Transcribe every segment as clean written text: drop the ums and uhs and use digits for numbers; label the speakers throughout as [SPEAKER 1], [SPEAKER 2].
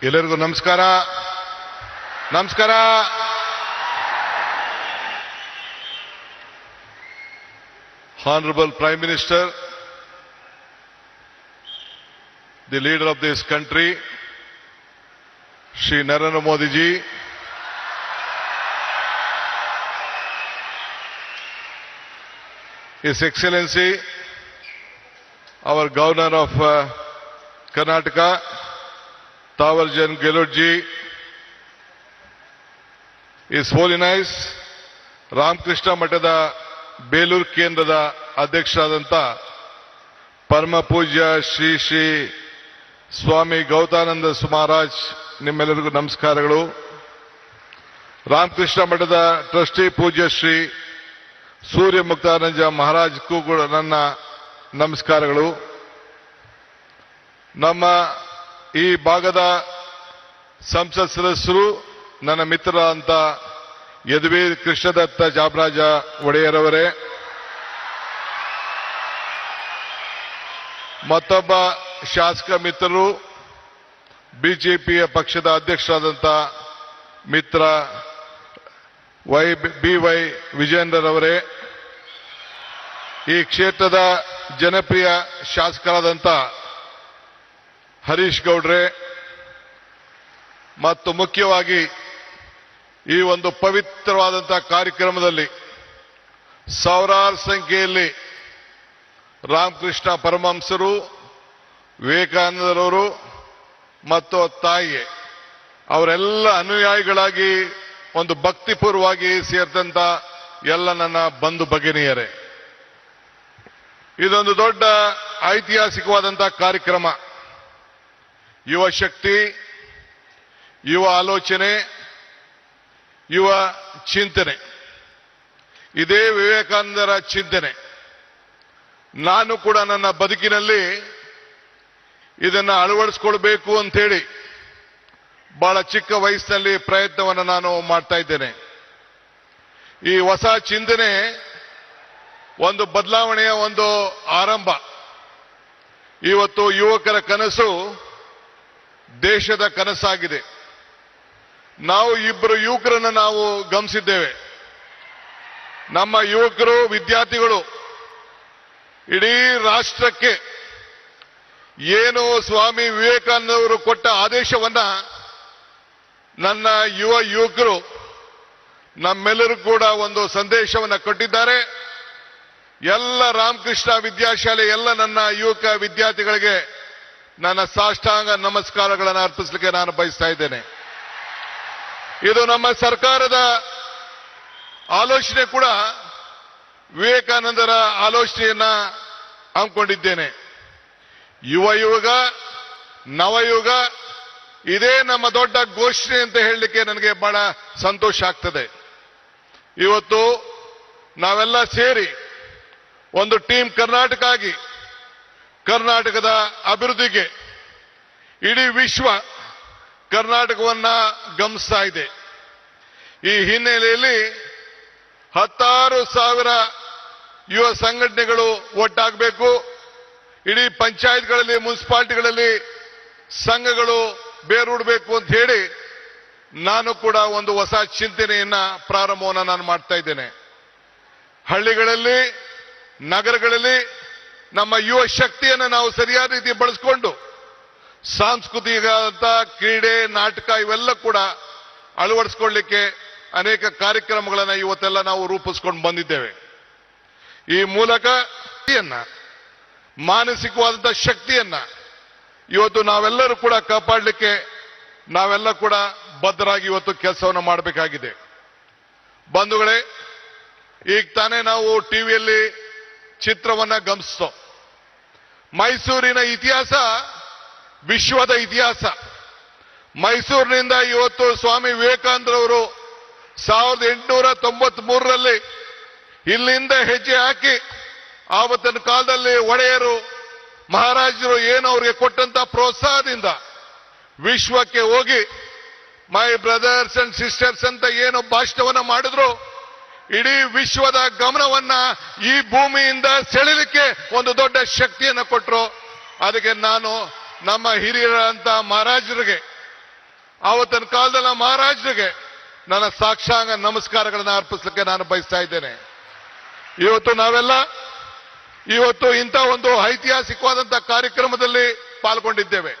[SPEAKER 1] ಎಲ್ಲರಿಗೂ ನಮಸ್ಕಾರ. ನಮಸ್ಕಾರ. Honorable Prime Minister, the leader of this country, Shri Narendra Modi ji, His Excellency, our Governor of Karnataka, Tawarjan Gehlot ji, His Holiness Ramakrishna ಮಠದ ಬೇಲೂರು ಕೇಂದ್ರದ ಅಧ್ಯಕ್ಷರಾದಂಥ ಪರಮ ಪೂಜ್ಯ ಶ್ರೀ ಶ್ರೀ ಸ್ವಾಮಿ ಗೌತಾನಂದ ಮಹಾರಾಜ್, ನಿಮ್ಮೆಲ್ಲರಿಗೂ ನಮಸ್ಕಾರಗಳು. ರಾಮಕೃಷ್ಣ ಮಠದ ಟ್ರಸ್ಟಿ ಪೂಜ್ಯ ಶ್ರೀ ಸೂರ್ಯ ಮುಕ್ತಾನಂದ ಮಹಾರಾಜ್ಗೂ ಕೂಡ ನನ್ನ ನಮಸ್ಕಾರಗಳು. ನಮ್ಮ ಈ ಭಾಗದ ಸಂಸತ್ ಸದಸ್ಯರು, ನನ್ನ ಮಿತ್ರರಾದಂಥ ಯದುವೀರ್ ಕೃಷ್ಣದತ್ತ ಜಾಮರಾಜ ಒಡೆಯರ್ ಅವರೇ, ಮತ್ತೊಬ್ಬ ಶಾಸಕ ಮಿತ್ರರು, ಬಿಜೆಪಿಯ ಪಕ್ಷದ ಅಧ್ಯಕ್ಷರಾದಂಥ ಮಿತ್ರ ಬಿ.ವೈ. ವಿಜೇಂದರ್, ಈ ಕ್ಷೇತ್ರದ ಜನಪ್ರಿಯ ಶಾಸಕರಾದಂಥ ಹರೀಶ್ ಗೌಡ್ರೆ, ಮತ್ತು ಮುಖ್ಯವಾಗಿ ಈ ಒಂದು ಪವಿತ್ರವಾದಂತಹ ಕಾರ್ಯಕ್ರಮದಲ್ಲಿ ಸಾವಿರಾರು ಸಂಖ್ಯೆಯಲ್ಲಿ ರಾಮಕೃಷ್ಣ ಪರಮಹಂಸರು, ವಿವೇಕಾನಂದರವರು ಮತ್ತು ತಾಯಿ ಅವರೆಲ್ಲ ಅನುಯಾಯಿಗಳಾಗಿ ಒಂದು ಭಕ್ತಿಪೂರ್ವವಾಗಿ ಸೇರಿದಂತ ಎಲ್ಲ ನನ್ನ ಬಂಧು ಭಗಿನಿಯರೇ, ಇದೊಂದು ದೊಡ್ಡ ಐತಿಹಾಸಿಕವಾದಂತಹ ಕಾರ್ಯಕ್ರಮ. ಯುವ ಶಕ್ತಿ, ಯುವ ಆಲೋಚನೆ, ಯುವ ಚಿಂತನೆ, ಇದೇ ವಿವೇಕಾನಂದರ ಚಿಂತನೆ. ನಾನು ಕೂಡ ನನ್ನ ಬದುಕಿನಲ್ಲಿ ಇದನ್ನು ಅಳವಡಿಸಿಕೊಳ್ಬೇಕು ಅಂತೇಳಿ ಬಹಳ ಚಿಕ್ಕ ವಯಸ್ಸಿನಲ್ಲಿ ಪ್ರಯತ್ನವನ್ನು ನಾನು ಮಾಡ್ತಾ ಇದ್ದೇನೆ. ಈ ಹೊಸ ಚಿಂತನೆ ಒಂದು ಬದಲಾವಣೆಯ ಒಂದು ಆರಂಭ. ಇವತ್ತು ಯುವಕರ ಕನಸು ದೇಶದ ಕನಸಾಗಿದೆ. ನಾವು ಇಬ್ಬರು ಯುವಕರನ್ನು ನಾವು ಗಮನಿಸಿದ್ದೇವೆ. ನಮ್ಮ ಯುವಕರು, ವಿದ್ಯಾರ್ಥಿಗಳು ಇಡೀ ರಾಷ್ಟ್ರಕ್ಕೆ ಏನು ಸ್ವಾಮಿ ವಿವೇಕಾನಂದವರು ಕೊಟ್ಟ ಆದೇಶವನ್ನ ನನ್ನ ಯುವಕರು ನಮ್ಮೆಲ್ಲರೂ ಕೂಡ ಒಂದು ಸಂದೇಶವನ್ನು ಕೊಟ್ಟಿದ್ದಾರೆ. ಎಲ್ಲ ರಾಮಕೃಷ್ಣ ವಿದ್ಯಾಶಾಲೆ ಎಲ್ಲ ನನ್ನ ಯುವಕ ವಿದ್ಯಾರ್ಥಿಗಳಿಗೆ ನನ್ನ ಸಾಷ್ಟಾಂಗ ನಮಸ್ಕಾರಗಳನ್ನು ಅರ್ಪಿಸಲಿಕ್ಕೆ ನಾನು ಬಯಸ್ತಾ ಇದ್ದೇನೆ. ಇದು ನಮ್ಮ ಸರ್ಕಾರದ ಆಲೋಚನೆ ಕೂಡ ವಿವೇಕಾನಂದರ ಆಲೋಚನೆಯನ್ನ ಹಮ್ಮಿಕೊಂಡಿದ್ದೇನೆ. ಯುಗ ನವಯುಗ, ಇದೇ ನಮ್ಮ ದೊಡ್ಡ ಘೋಷಣೆ ಅಂತ ಹೇಳಲಿಕ್ಕೆ ನನಗೆ ಬಹಳ ಸಂತೋಷ ಆಗ್ತದೆ. ಇವತ್ತು ನಾವೆಲ್ಲ ಸೇರಿ ಒಂದು ಟೀಮ್ ಕರ್ನಾಟಕ ಆಗಿ ಕರ್ನಾಟಕದ ಅಭಿವೃದ್ಧಿಗೆ ಇಡೀ ವಿಶ್ವ ಕರ್ನಾಟಕವನ್ನ ಗಮನಿಸ್ತಾ ಇದೆ. ಈ ಹಿನ್ನೆಲೆಯಲ್ಲಿ 16,000 ಯುವ ಸಂಘಟನೆಗಳು ಒಟ್ಟಾಗಬೇಕು. ಇಡೀ ಪಂಚಾಯತ್ಗಳಲ್ಲಿ, ಮುನ್ಸಿಪಾಲಿಟಿಗಳಲ್ಲಿ ಸಂಘಗಳು ಬೇರೂಡಬೇಕು ಅಂತ ಹೇಳಿ ನಾನು ಕೂಡ ಒಂದು ಹೊಸ ಚಿಂತನೆಯನ್ನ ಪ್ರಾರಂಭವನ್ನು ನಾನು ಮಾಡ್ತಾ ಇದ್ದೇನೆ. ಹಳ್ಳಿಗಳಲ್ಲಿ, ನಗರಗಳಲ್ಲಿ ನಮ್ಮ ಯುವ ಶಕ್ತಿಯನ್ನು ನಾವು ಸರಿಯಾದ ರೀತಿ ಬಳಸಿಕೊಂಡು ಸಾಂಸ್ಕೃತಿಕ ಕ್ರೀಡೆ, ನಾಟಕ ಇವೆಲ್ಲ ಕೂಡ ಅಳವಡಿಸಿಕೊಳ್ಳಲಿಕ್ಕೆ ಅನೇಕ ಕಾರ್ಯಕ್ರಮಗಳನ್ನು ಇವತ್ತೆಲ್ಲ ನಾವು ರೂಪಿಸ್ಕೊಂಡು ಬಂದಿದ್ದೇವೆ. ಈ ಮೂಲಕ ಮಾನಸಿಕವಾದಂತಹ ಶಕ್ತಿಯನ್ನ ಇವತ್ತು ನಾವೆಲ್ಲರೂ ಕೂಡ ಕಾಪಾಡಲಿಕ್ಕೆ ನಾವೆಲ್ಲ ಕೂಡ ಬದ್ಧರಾಗಿ ಇವತ್ತು ಕೆಲಸವನ್ನು ಮಾಡಬೇಕಾಗಿದೆ. ಬಂಧುಗಳೇ, ಈಗ ತಾನೇ ನಾವು ಟಿವಿಯಲ್ಲಿ ಚಿತ್ರವನ್ನ ಗಮನಿಸ್ತೋ. ಮೈಸೂರಿನ ಇತಿಹಾಸ ವಿಶ್ವದ ಇತಿಹಾಸ. ಮೈಸೂರಿನಿಂದ ಇವತ್ತು ಸ್ವಾಮಿ ವಿವೇಕಾನಂದರವರು 1893ರಲ್ಲಿ ಇಲ್ಲಿಂದ ಹೆಜ್ಜೆ ಹಾಕಿ ಆವತ್ತಿನ ಕಾಲದಲ್ಲಿ ಒಡೆಯರು, ಮಹಾರಾಜರು ಏನು ಅವರಿಗೆ ಕೊಟ್ಟಂತ ಪ್ರೋತ್ಸಾಹದಿಂದ ವಿಶ್ವಕ್ಕೆ ಹೋಗಿ ಮೈ ಬ್ರದರ್ಸ್ ಅಂಡ್ ಸಿಸ್ಟರ್ಸ್ ಅಂತ ಏನು ಭಾಷಣವನ್ನ ಮಾಡಿದ್ರು, ಇಡೀ ವಿಶ್ವದ ಗಮನವನ್ನ ಈ ಭೂಮಿಯಿಂದ ಸೆಳೆಯಲಿಕ್ಕೆ ಒಂದು ದೊಡ್ಡ ಶಕ್ತಿಯನ್ನು ಕೊಟ್ಟರು. ಅದಕ್ಕೆ ನಾನು ನಮ್ಮ ಹಿರಿಯರಂತ ಮಹಾರಾಜರಿಗೆ ಆವತ್ತಿನ ಕಾಲದಲ್ಲಿ ಮಹಾರಾಜರಿಗೆ ನನ್ನ ಸಾಕ್ಷಾಂಗ ನಮಸ್ಕಾರಗಳನ್ನು ಅರ್ಪಿಸಲಿಕ್ಕೆ ನಾನು ಬಯಸ್ತಾ ಇದ್ದೇನೆ. ಇವತ್ತು ನಾವೆಲ್ಲ ಇಂಥ ಒಂದು ಐತಿಹಾಸಿಕವಾದಂತಹ ಕಾರ್ಯಕ್ರಮದಲ್ಲಿ ಪಾಲ್ಗೊಂಡಿದ್ದೇವೆ.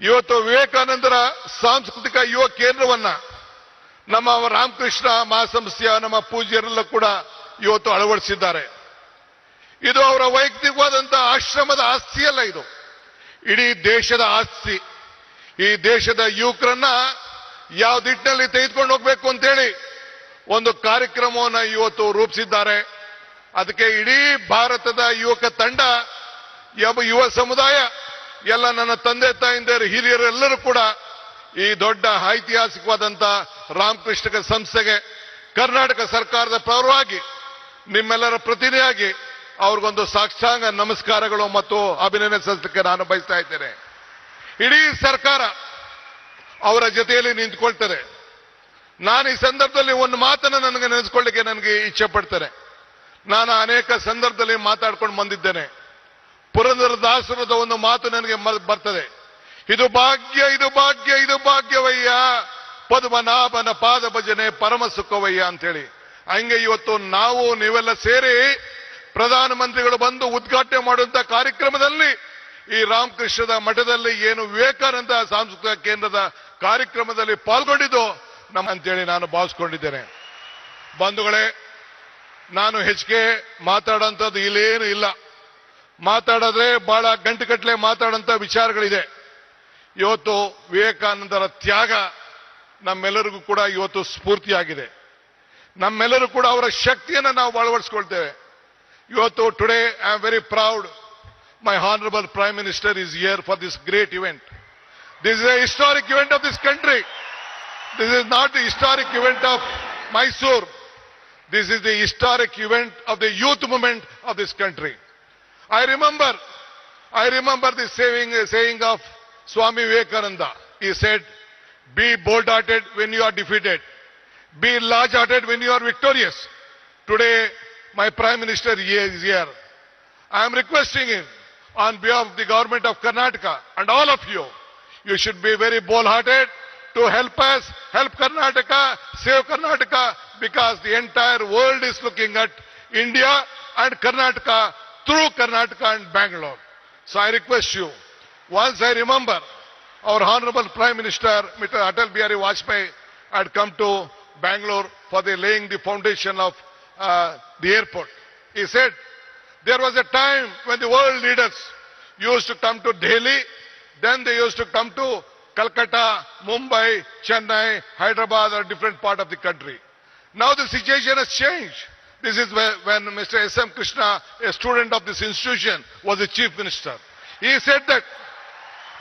[SPEAKER 1] ಇವತ್ತು ವಿವೇಕಾನಂದರ ಸಾಂಸ್ಕೃತಿಕ ಯುವ ಕೇಂದ್ರವನ್ನ ನಮ್ಮ ರಾಮಕೃಷ್ಣ ಮಹಾಸಂಸ್ಥೆಯ ನಮ್ಮ ಪೂಜ್ಯರೆಲ್ಲ ಕೂಡ ಇವತ್ತು ಅಳವಡಿಸಿದ್ದಾರೆ. ಇದು ಅವರ ವೈಯಕ್ತಿಕವಾದಂತಹ ಆಶ್ರಮದ ಆಸ್ತಿಯಲ್ಲ, ಇದು ಇಡೀ ದೇಶದ ಆಸ್ತಿ. ಈ ದೇಶದ ಯುವಕರನ್ನ ಯಾವ ದಿಟ್ಟಿನಲ್ಲಿ ತೆಗೆದುಕೊಂಡು ಹೋಗ್ಬೇಕು ಅಂತೇಳಿ ಒಂದು ಕಾರ್ಯಕ್ರಮವನ್ನು ಇವತ್ತು ರೂಪಿಸಿದ್ದಾರೆ. ಅದಕ್ಕೆ ಇಡೀ ಭಾರತದ ಯುವಕ ತಂಡ, ಯುವ ಸಮುದಾಯ, ಎಲ್ಲ ನನ್ನ ತಂದೆ ತಾಯಿಂದಿರು, ಹಿರಿಯರು ಎಲ್ಲರೂ ಕೂಡ ಈ ದೊಡ್ಡ ಐತಿಹಾಸಿಕವಾದಂತ ರಾಮಕೃಷ್ಣ ಸಂಸ್ಥೆಗೆ ಕರ್ನಾಟಕ ಸರ್ಕಾರದ ಪರವಾಗಿ ನಿಮ್ಮೆಲ್ಲರ ಪ್ರತಿನಿಧಿಯಾಗಿ ಅವ್ರಿಗೊಂದು ಸಾಷ್ಟಾಂಗ ನಮಸ್ಕಾರಗಳು ಮತ್ತು ಅಭಿನಂದನೆ ಸಲ್ಲಿಸಲಿಕ್ಕೆ ನಾನು ಬಯಸ್ತಾ ಇದ್ದೇನೆ. ಇಡೀ ಸರ್ಕಾರ ಅವರ ಜೊತೆಯಲ್ಲಿ ನಿಂತ್ಕೊಳ್ತಾರೆ. ನಾನು ಈ ಸಂದರ್ಭದಲ್ಲಿ ಒಂದು ಮಾತನ್ನು ನನಗೆ ನೆನೆಸ್ಕೊಳ್ಳಿಕ್ಕೆ ನನಗೆ ಇಚ್ಛೆ ಪಡ್ತೇನೆ. ನಾನು ಅನೇಕ ಸಂದರ್ಭದಲ್ಲಿ ಮಾತಾಡ್ಕೊಂಡು ಬಂದಿದ್ದೇನೆ. ಪುರಂದರದಾಸರದ ಒಂದು ಮಾತು ನನಗೆ ಬರ್ತದೆ. ಇದು ಭಾಗ್ಯ, ಇದು ಭಾಗ್ಯ, ಇದು ಭಾಗ್ಯವಯ್ಯ, ಪದ್ಮನಾಭನ ಪಾದ ಭಜನೆ ಪರಮ ಸುಖವಯ್ಯ ಅಂತೇಳಿ. ಹಂಗೆ ಇವತ್ತು ನಾವು ನೀವೆಲ್ಲ ಸೇರಿ ಪ್ರಧಾನಮಂತ್ರಿಗಳು ಬಂದು ಉದ್ಘಾಟನೆ ಮಾಡುವಂತ ಕಾರ್ಯಕ್ರಮದಲ್ಲಿ ಈ ರಾಮಕೃಷ್ಣದ ಮಠದಲ್ಲಿ ಏನು ವಿವೇಕಾನಂದ ಸಾಂಸ್ಕೃತಿಕ ಕೇಂದ್ರದ ಕಾರ್ಯಕ್ರಮದಲ್ಲಿ ಪಾಲ್ಗೊಂಡಿದ್ದು ನಮ್ಮ ಅಂತೇಳಿ ನಾನು ಭಾವಿಸ್ಕೊಂಡಿದ್ದೇನೆ. ಬಂಧುಗಳೇ, ನಾನು ಹೆಚ್ಚಿಗೆ ಮಾತಾಡೋಂಥದ್ದು ಇಲ್ಲೇನು ಇಲ್ಲ. ಮಾತಾಡಿದ್ರೆ ಬಹಳ ಗಂಟೆಗಟ್ಟಲೆ ಮಾತಾಡೋಂಥ ವಿಚಾರಗಳಿದೆ. ಇವತ್ತು ವಿವೇಕಾನಂದರ ತ್ಯಾಗ ನಮ್ಮೆಲ್ಲರಿಗೂ ಕೂಡ ಇವತ್ತು ಸ್ಫೂರ್ತಿಯಾಗಿದೆ. ನಮ್ಮೆಲ್ಲರೂ ಕೂಡ ಅವರ ಶಕ್ತಿಯನ್ನು ನಾವು ಅಳವಡಿಸಿಕೊಳ್ತೇವೆ. ಇವತ್ತು today I am very proud. My Honorable Prime Minister is here for this great event. This is a historic event of this country. This is not the historic event of Mysore. This is the historic event of the youth movement of this country. I remember the saying of Swami Vivekananda. He said, be bold-hearted when you are defeated. Be large-hearted when you are victorious. Today, my Prime Minister is here. I am requesting him on behalf of the government of Karnataka and all of you, you should be very bold-hearted to help us, help Karnataka, save Karnataka, because the entire world is looking at India and Karnataka through Karnataka and Bangalore. So I request you, once I remember our Honorable Prime Minister, Mr. Atal Bihari Vajpayee, had come to Bangalore for the laying the foundation of the airport. He said, there was a time when the world leaders used to come to Delhi, then they used to come to Calcutta, Mumbai, Chennai, Hyderabad, or different part of the country. Now the situation has changed. This is when Mr. S.M. Krishna, a student of this institution, was the chief minister. He said that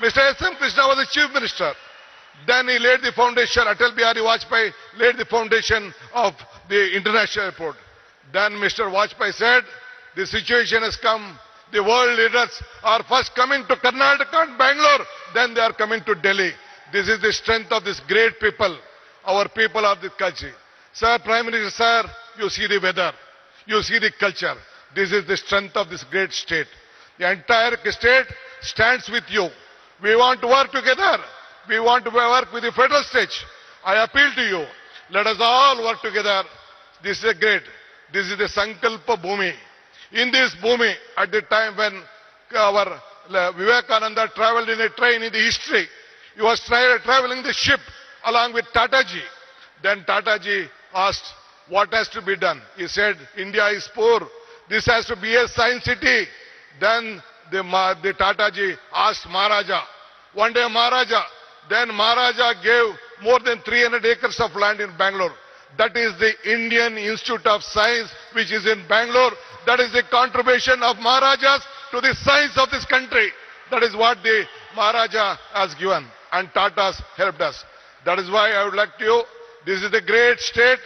[SPEAKER 1] Mr. S.M. Krishna was the chief minister. Then he laid the foundation, Atal Bihari Vajpayee laid the foundation of the international airport. Then Mr. Vajpayee said, the situation has come. The world leaders are first coming to Karnataka and Bangalore, then they are coming to Delhi. This is the strength of this great people, our people of this country. Sir, Prime Minister, sir, you see the weather, you see the culture. This is the strength of this great state. The entire state stands with you. We want to work together. We want to work with the federal state. I appeal to you. Let us all work together. This is great. This is the Sankalpa Bhumi. In this Bhumi, at the time when our Vivekananda traveled in a train in the history, he was traveling the ship along with Tataji. Then Tataji asked, what has to be done? He said, India is poor. This has to be a science city. Then the Tataji asked Maharaja. One day Maharaja gave more than 300 acres of land in Bangalore. That is the Indian Institute of Science, which is in Bangalore. That is the contribution of Maharajas to the science of this country. That is what the Maharaja has given, and Tatas helped us. That is why I would like to, this is the great state,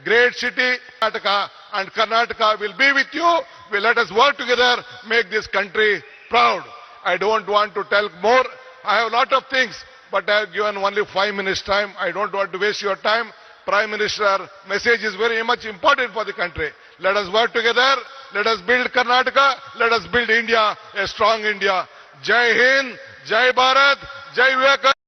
[SPEAKER 1] great city, Karnataka, and Karnataka will be with you. Let us work together, make this country proud. I don't want to tell more. I have a lot of things, but I have given only 5 minutes time. I don't want to waste your time. Prime Minister message is very much important for the country. Let us work together. Let us build Karnataka. Let us build India, a strong India. Jai Hind, Jai Bharat, Jai Vivekananda.